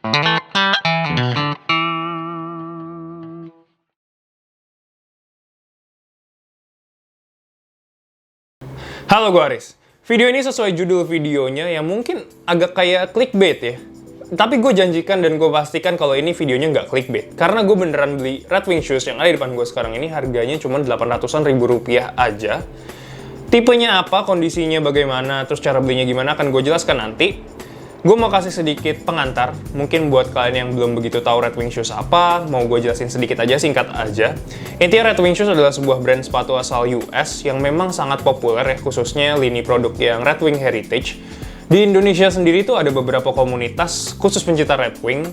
Halo, gue Aris. Video ini sesuai judul videonya yang mungkin agak kayak clickbait ya. Tapi gue janjikan dan gue pastikan kalau ini videonya nggak clickbait. Karena gue beneran beli Red Wing Shoes yang ada di depan gue sekarang ini harganya cuma 800-an ribu rupiah aja. Tipenya apa, kondisinya bagaimana, terus cara belinya gimana akan gue jelaskan nanti. Gue mau kasih sedikit pengantar, mungkin buat kalian yang belum begitu tahu Red Wing Shoes apa, mau gue jelasin sedikit aja, singkat aja. Intinya Red Wing Shoes adalah sebuah brand sepatu asal US yang memang sangat populer ya, khususnya lini produk yang Red Wing Heritage. Di Indonesia sendiri tuh ada beberapa komunitas khusus pencinta Red Wing,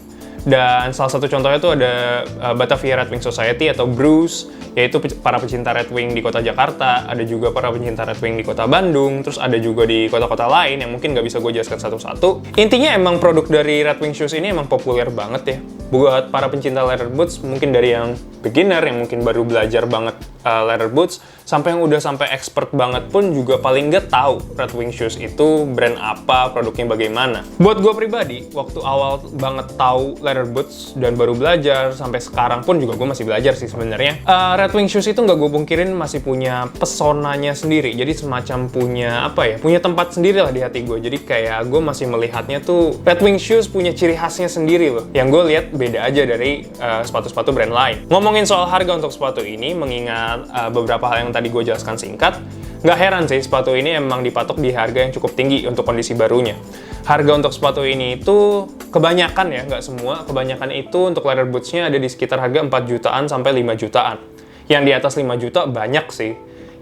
dan salah satu contohnya tuh ada Batavia Red Wing Society atau BRUS, yaitu para pecinta Red Wing di kota Jakarta, ada juga para pecinta Red Wing di kota Bandung, terus ada juga di kota-kota lain yang mungkin nggak bisa gue jelaskan satu-satu. Intinya emang produk dari Red Wing Shoes ini emang populer banget ya, buat para pencinta leather boots, mungkin dari yang beginner, yang mungkin baru belajar banget leather boots, sampai yang udah sampai expert banget pun juga paling nggak tahu Red Wing Shoes itu brand apa, produknya bagaimana. Buat gue pribadi, waktu awal banget tahu leather boots dan baru belajar, sampai sekarang pun juga gue masih belajar sih sebenarnya. Red Wing Shoes itu nggak gue pungkirin masih punya pesonanya sendiri, jadi semacam punya apa ya, punya tempat sendiri lah di hati gue. Jadi kayak gue masih melihatnya tuh Red Wing Shoes punya ciri khasnya sendiri loh, yang gue lihat beda aja dari sepatu-sepatu brand lain. Ngomongin soal harga untuk sepatu ini, mengingat beberapa hal yang tadi gue jelaskan singkat, nggak heran sih sepatu ini emang dipatok di harga yang cukup tinggi untuk kondisi barunya. Harga untuk sepatu ini itu kebanyakan ya, nggak semua, kebanyakan itu untuk leather boots-nya ada di sekitar harga 4 jutaan sampai 5 jutaan. Yang di atas 5 juta banyak sih.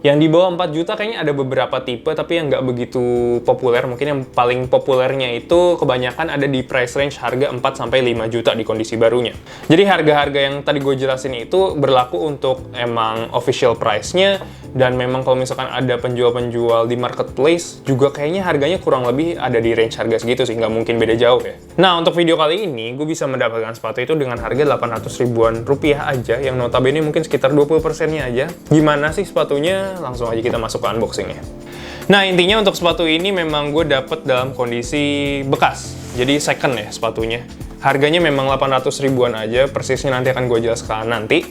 Yang di bawah 4 juta kayaknya ada beberapa tipe, tapi yang nggak begitu populer. Mungkin yang paling populernya itu kebanyakan ada di price range harga 4-5 juta di kondisi barunya. Jadi harga-harga yang tadi gue jelasin itu berlaku untuk emang official price-nya, dan memang kalau misalkan ada penjual-penjual di marketplace, juga kayaknya harganya kurang lebih ada di range harga segitu sih, nggak mungkin beda jauh ya. Nah, untuk video kali ini, gue bisa mendapatkan sepatu itu dengan harga 800 ribuan rupiah aja, yang notabene mungkin sekitar 20%-nya aja. Gimana sih sepatunya? Langsung aja kita masuk ke unboxing-nya. Nah, intinya untuk sepatu ini memang gue dapet dalam kondisi bekas, jadi second ya sepatunya. Harganya memang 800 ribuan aja, persisnya nanti akan gue jelaskan nanti.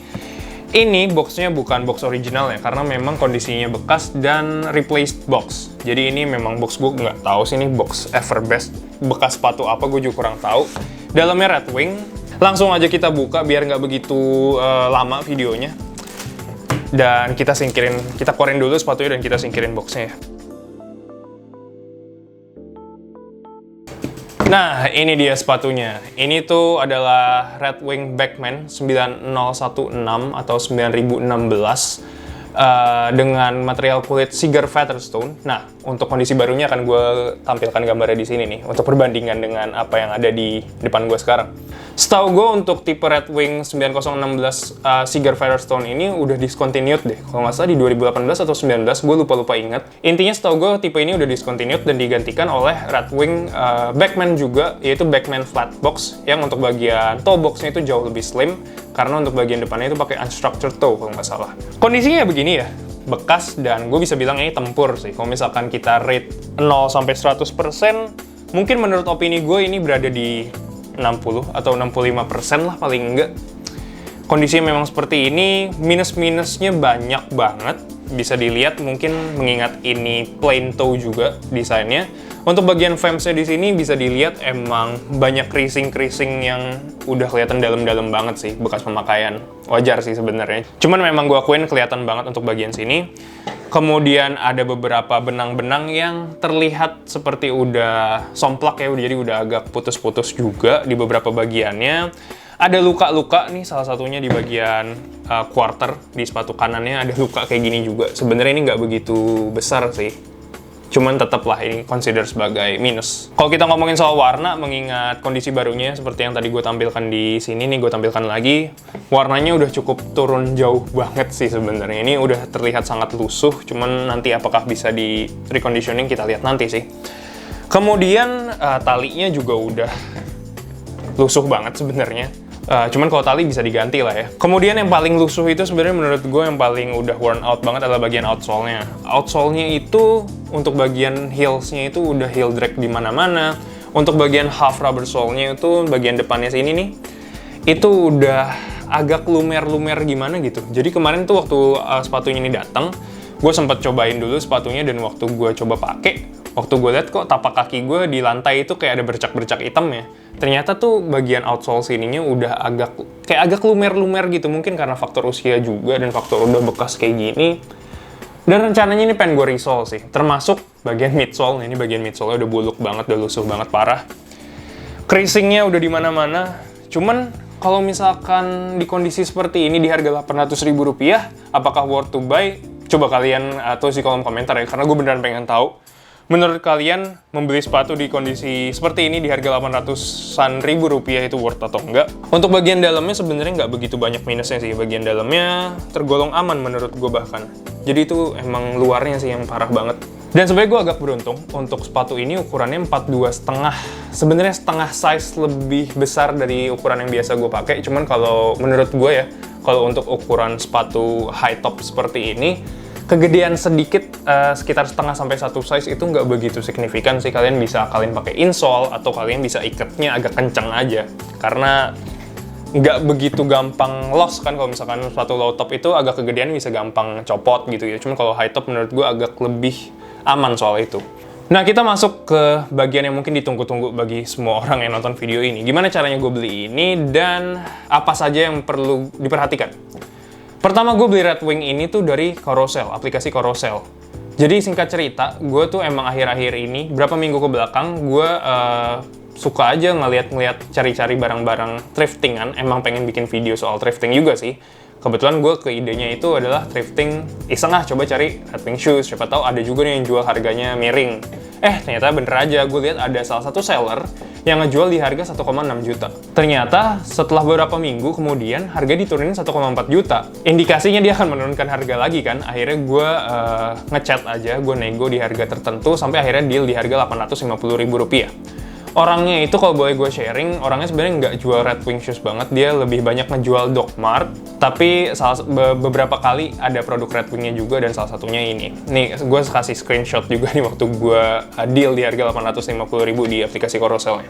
Ini boxnya bukan box original ya, karena memang kondisinya bekas dan replaced box. Jadi ini memang box, gue nggak tahu sih ini box Everbest bekas sepatu apa, gue juga kurang tahu. Dalamnya Red Wing. Langsung aja kita buka biar nggak begitu lama videonya. Dan kita keluarin dulu sepatunya dan kita singkirin boxnya ya. Nah, ini dia sepatunya. Ini tuh adalah Red Wing Backman 9016 atau 9016 dengan material kulit Siger Featherstone. Nah, untuk kondisi barunya akan gue tampilkan gambarnya di sini nih, untuk perbandingan dengan apa yang ada di depan gue sekarang. Setahu gue untuk tipe Red Wing 9016 Siger Featherstone ini udah discontinued deh. Kalau nggak salah di 2018 atau 19, gue lupa ingat. Intinya setahu gue tipe ini udah discontinued dan digantikan oleh Red Wing Backman juga, yaitu Backman Flat Box, yang untuk bagian toe boxnya itu jauh lebih slim, karena untuk bagian depannya itu pakai unstructured toe kalau nggak salah. Kondisinya begini ya, bekas, dan gue bisa bilang ini tempur sih. Kalau misalkan kita rate 0-100%, mungkin menurut opini gue ini berada di 60 atau 65% lah paling enggak. Kondisinya memang seperti ini, minus-minusnya banyak banget. Bisa dilihat mungkin mengingat ini plain toe juga desainnya. Untuk bagian famsnya di sini bisa dilihat emang banyak creasing yang udah kelihatan dalam-dalam banget sih, bekas pemakaian. Wajar sih sebenarnya. Cuman memang gue akuin kelihatan banget untuk bagian sini. Kemudian ada beberapa benang-benang yang terlihat seperti udah somplak ya, jadi udah agak putus-putus juga di beberapa bagiannya. Ada luka-luka nih, salah satunya di bagian quarter di sepatu kanannya ada luka kayak gini juga. Sebenarnya ini nggak begitu besar sih, cuman tetaplah ini consider sebagai minus. Kalau kita ngomongin soal warna, mengingat kondisi barunya seperti yang tadi gue tampilkan di sini nih, gue tampilkan lagi, warnanya udah cukup turun jauh banget sih sebenarnya. Ini udah terlihat sangat lusuh, cuman nanti apakah bisa di reconditioning kita lihat nanti sih. Kemudian talinya juga udah lusuh banget sebenarnya. Cuman kalau tali bisa diganti lah ya. Kemudian yang paling lusuh itu sebenarnya menurut gue yang paling udah worn out banget adalah bagian outsole-nya. Outsole-nya itu untuk bagian heels-nya itu udah heel drag di mana-mana. Untuk bagian half rubber sole-nya itu, bagian depannya sini nih, itu udah agak lumer-lumer gimana gitu. Jadi kemarin tuh waktu sepatunya ini datang, gue sempat cobain dulu sepatunya, dan waktu gue coba pakai, waktu gue lihat kok tapak kaki gue di lantai itu kayak ada bercak-bercak hitam ya. Ternyata tuh bagian outsole sininya udah agak lumer-lumer gitu, mungkin karena faktor usia juga dan faktor udah bekas kayak gini. Dan rencananya ini pengen gue resole sih, termasuk bagian midsole. Ini bagian midsole-nya udah buluk banget, udah lusuh banget parah. Creasing-nya udah di mana-mana. Cuman kalau misalkan di kondisi seperti ini di harga Rp800.000, apakah worth to buy? Coba kalian tulis di kolom komentar ya, karena gue beneran pengen tahu. Menurut kalian, membeli sepatu di kondisi seperti ini di harga 800-an ribu rupiah itu worth atau enggak? Untuk bagian dalamnya sebenarnya nggak begitu banyak minusnya sih. Bagian dalamnya tergolong aman menurut gue bahkan. Jadi itu emang luarnya sih yang parah banget. Dan sebenarnya gue agak beruntung untuk sepatu ini ukurannya 42,5. Sebenarnya setengah size lebih besar dari ukuran yang biasa gue pakai. Cuman kalau menurut gue ya, kalau untuk ukuran sepatu high top seperti ini, kegedean sedikit sekitar setengah sampai 1 size itu nggak begitu signifikan sih. Kalian bisa kalian pakai insole atau kalian bisa ikatnya agak kencang aja, karena nggak begitu gampang loss kan. Kalau misalkan sepatu low top itu agak kegedean bisa gampang copot gitu ya. Cuman kalau high top menurut gue agak lebih aman soal itu. Nah, kita masuk ke bagian yang mungkin ditunggu-tunggu bagi semua orang yang nonton video ini. Gimana caranya gue beli ini dan apa saja yang perlu diperhatikan? Pertama, gue beli Redwing ini tuh dari Carousel, aplikasi Carousel. Jadi singkat cerita, gue tuh emang akhir-akhir ini, berapa minggu ke belakang, gue suka aja ngeliat cari-cari barang-barang thriftingan. Emang pengen bikin video soal thrifting juga sih. Kebetulan gue ke idenya itu adalah thrifting, iseng coba cari Redwing shoes, siapa tahu ada juga nih yang jual harganya miring. Ternyata bener aja, gue lihat ada salah satu seller yang ngejual di harga 1,6 juta. Ternyata setelah beberapa minggu kemudian harga diturunin 1,4 juta. Indikasinya dia akan menurunkan harga lagi kan. Akhirnya gue ngechat aja, gue nego di harga tertentu sampai akhirnya deal di harga Rp850.000. Orangnya itu kalau boleh gue sharing, orangnya sebenarnya nggak jual Redwing shoes banget, dia lebih banyak ngejual Doc Mart, tapi beberapa kali ada produk Redwingnya juga, dan salah satunya ini. Nih, gue kasih screenshot juga nih waktu gue deal di harga Rp850.000 di aplikasi Carousel-nya.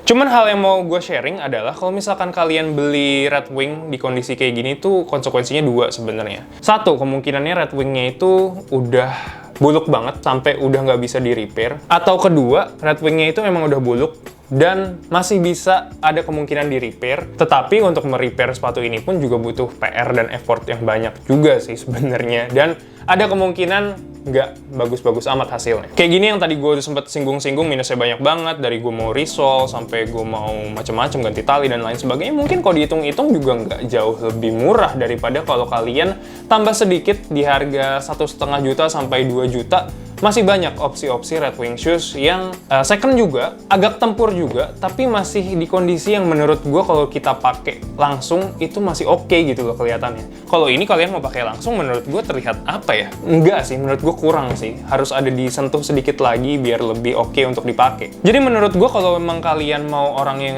Cuman hal yang mau gue sharing adalah kalau misalkan kalian beli Redwing di kondisi kayak gini tuh konsekuensinya dua sebenarnya. Satu, kemungkinannya Redwingnya itu udah buluk banget sampai udah nggak bisa di-repair. Atau kedua, Redwingnya itu memang udah buluk dan masih bisa ada kemungkinan di-repair. Tetapi untuk me-repair sepatu ini pun juga butuh PR dan effort yang banyak juga sih sebenarnya. Dan ada kemungkinan nggak bagus-bagus amat hasilnya. Kayak gini yang tadi gue udah sempet singgung-singgung, minusnya banyak banget. Dari gue mau resole, sampai gue mau macem-macem ganti tali dan lain sebagainya. Mungkin kalau dihitung-hitung juga nggak jauh lebih murah daripada kalau kalian tambah sedikit di harga 1,5 juta sampai 2 juta. Masih banyak opsi-opsi Redwing shoes yang second juga, agak tempur juga, tapi masih di kondisi yang menurut gue kalau kita pakai langsung itu masih oke gitu loh kelihatannya. Kalau ini kalian mau pakai langsung, menurut gue terlihat apa ya? Enggak sih, menurut gue kurang sih. Harus ada disentuh sedikit lagi biar lebih oke untuk dipakai. Jadi menurut gue kalau memang kalian mau orang yang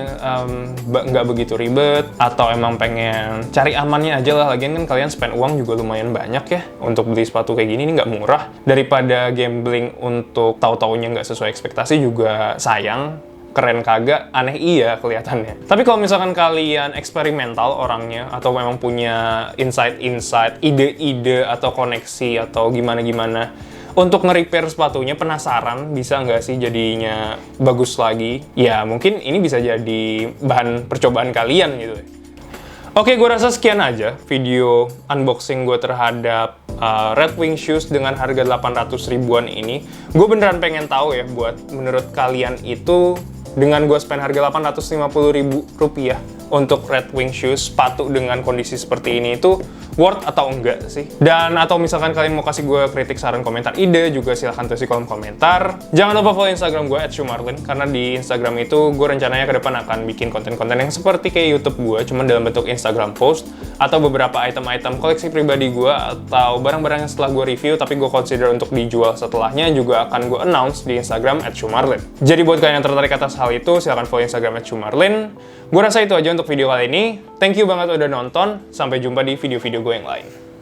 nggak begitu ribet, atau emang pengen cari amannya aja lah, lagian kan kalian spend uang juga lumayan banyak ya untuk beli sepatu kayak gini, ini nggak murah. Daripada gambling untuk tahu-taunya nggak sesuai ekspektasi juga sayang. Keren kagak, aneh iya kelihatannya. Tapi kalau misalkan kalian eksperimental orangnya, atau memang punya insight-insight, ide-ide, atau koneksi, atau gimana-gimana, untuk nge-repair sepatunya, penasaran bisa nggak sih jadinya bagus lagi, ya mungkin ini bisa jadi bahan percobaan kalian gitu. Oke, gue rasa sekian aja video unboxing gue terhadap Redwing shoes dengan harga 800 ribuan ini. Gue beneran pengen tahu ya, buat menurut kalian itu dengan gue spend harga Rp850.000 untuk Redwing shoes, sepatu dengan kondisi seperti ini itu worth atau enggak sih? Dan atau misalkan kalian mau kasih gue kritik, saran, komentar, ide, juga silahkan tulis di kolom komentar. Jangan lupa follow Instagram gue @shoemarlin, karena di Instagram itu gue rencananya ke depan akan bikin konten-konten yang seperti kayak YouTube gue, cuman dalam bentuk Instagram post, atau beberapa item-item koleksi pribadi gue, atau barang-barang yang setelah gue review tapi gue consider untuk dijual setelahnya juga akan gue announce di Instagram @shoemarlin. Jadi buat kalian yang tertarik atas hal itu, silahkan follow Instagram @shoemarlin. Gue rasa itu aja untuk video kali ini. Thank you banget udah nonton. Sampai jumpa di video-video gue yang lain.